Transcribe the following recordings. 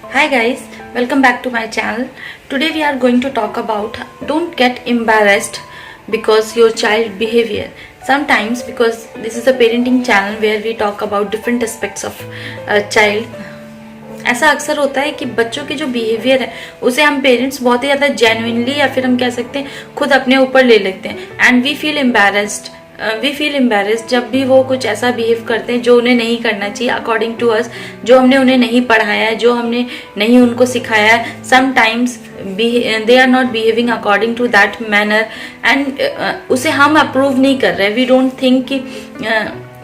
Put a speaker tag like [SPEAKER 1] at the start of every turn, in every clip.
[SPEAKER 1] Hi guys, welcome back to my channel. Today we are going to talk about don't get embarrassed because your child behavior. Sometimes, because this is a parenting channel where we talk about different aspects of a child, ऐसा अक्सर होता है कि बच्चों के जो behaviour है उसे हम पेरेंट्स बहुत ही ज़्यादा जेन्युइनली या फिर हम कह सकते हैं खुद अपने ऊपर ले लेते हैं एंड वी फील एम्बेरस्ड जब भी वो कुछ ऐसा बिहेव करते हैं जो उन्हें नहीं करना चाहिए अकॉर्डिंग टू अस, जो हमने उन्हें नहीं पढ़ाया है, जो हमने नहीं उनको सिखाया है. Sometimes they are not behaving according to that manner and उसे हम अप्रूव नहीं कर रहे. वी डोंट थिंक कि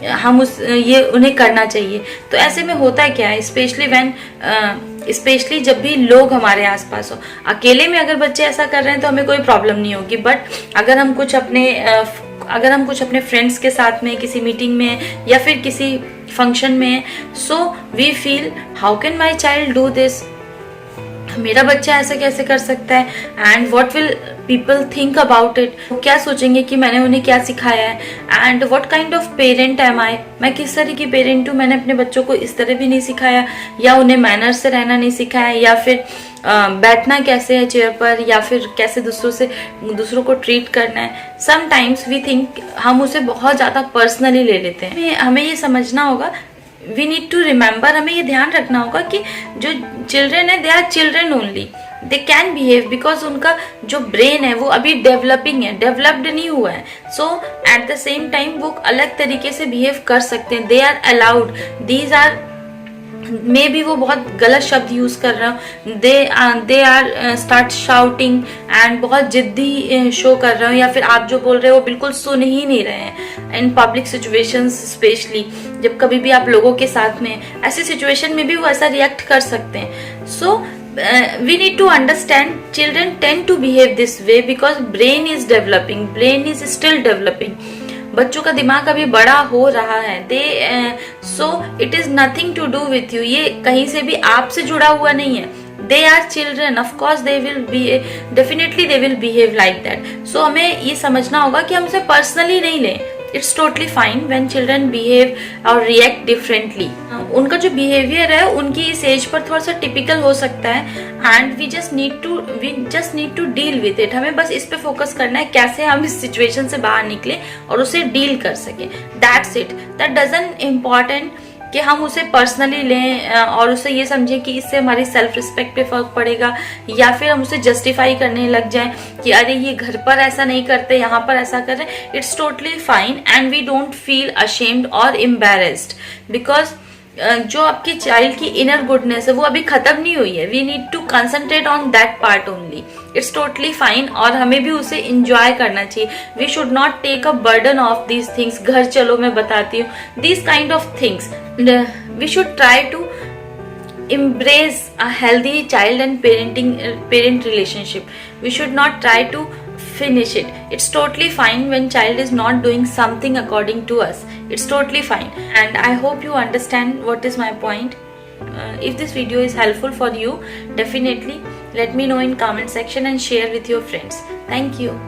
[SPEAKER 1] हम ये उन्हें करना चाहिए. तो ऐसे में होता है क्या है, स्पेशली जब भी लोग हमारे आसपास हो. अकेले में अगर बच्चे ऐसा कर रहे हैं तो हमें कोई प्रॉब्लम नहीं होगी, बट अगर हम कुछ अपने फ्रेंड्स के साथ में किसी मीटिंग में या फिर किसी फंक्शन में, so we feel how can my child do this, मेरा बच्चा ऐसे कैसे कर सकता है, and what will people think about it, वो क्या सोचेंगे कि मैंने उन्हें क्या सिखाया है, and what kind of parent am I, मैं किस तरह की पेरेंट हूँ, मैंने अपने बच्चों को इस तरह भी नहीं सिखाया, या उन्हें मैनर से रहना नहीं सिखाया, या फिर बैठना कैसे है चेयर पर, या फिर कैसे दूसरों को ट्रीट करना है. समटाइम्स वी थिंक, हम उसे बहुत ज्यादा पर्सनली ले लेते हैं. हमें ये समझना होगा, वी नीड टू रिमेम्बर, हमें ये ध्यान रखना होगा कि जो चिल्ड्रन है they are children only, they can behave because उनका जो ब्रेन है वो अभी डेवलपिंग है, डेवलप्ड नहीं हुआ है. So at the same time वो अलग तरीके से बिहेव कर सकते हैं. They are allowed. These are मे भी वो बहुत गलत शब्द यूज कर रहे हो, they are start shouting and बहुत जिद्दी शो कर रहे हो, या फिर आप जो बोल रहे हो वो बिल्कुल सुन ही नहीं रहे हैं. इन पब्लिक सिचुएशंस स्पेशली, जब कभी भी आप लोगों के साथ में, ऐसी सिचुएशन में भी वो ऐसा रिएक्ट कर सकते हैं. सो we need to understand children tend to behave this way because brain is still developing. बच्चों का दिमाग अभी बड़ा हो रहा है. So it is nothing to do with you. ये कहीं से भी आपसे जुड़ा हुआ नहीं है. They are children, of course they will behave like that. So हमें ये समझना होगा कि हम उसे पर्सनली नहीं लें. It's totally fine when children behave और रिएक्ट डिफरेंटली. उनका जो बिहेवियर है उनकी इस एज पर थोड़ा सा टिपिकल हो सकता है and we just need to deal with it. हमें बस इस पे फोकस करना है कैसे हम इस सिचुएशन से बाहर निकले और उसे डील कर सके. That's it. That doesn't important कि हम उसे पर्सनली लें और उसे ये समझें कि इससे हमारी सेल्फ रिस्पेक्ट पे फर्क पड़ेगा, या फिर हम उसे जस्टिफाई करने लग जाएं कि अरे ये घर पर ऐसा नहीं करते, यहाँ पर ऐसा कर रहे हैं. It's totally fine and we don't feel ashamed और एम्बैरेस्ड बिकॉज जो आपकी चाइल्ड की इनर गुडनेस है वो अभी खत्म नहीं हुई है. We need to concentrate on that part only. It's totally fine और हमें भी उसे इंजॉय करना चाहिए. We should not take a burden of these things. घर चलो मैं बताती हूँ, these kind of things. We should try to embrace a healthy child and parent relationship. We should not try to finish it. It's totally fine when child is not doing something according to us. It's totally fine, and I hope you understand what is my point. If this video is helpful for you, definitely let me know in comment section and share with your friends. Thank you.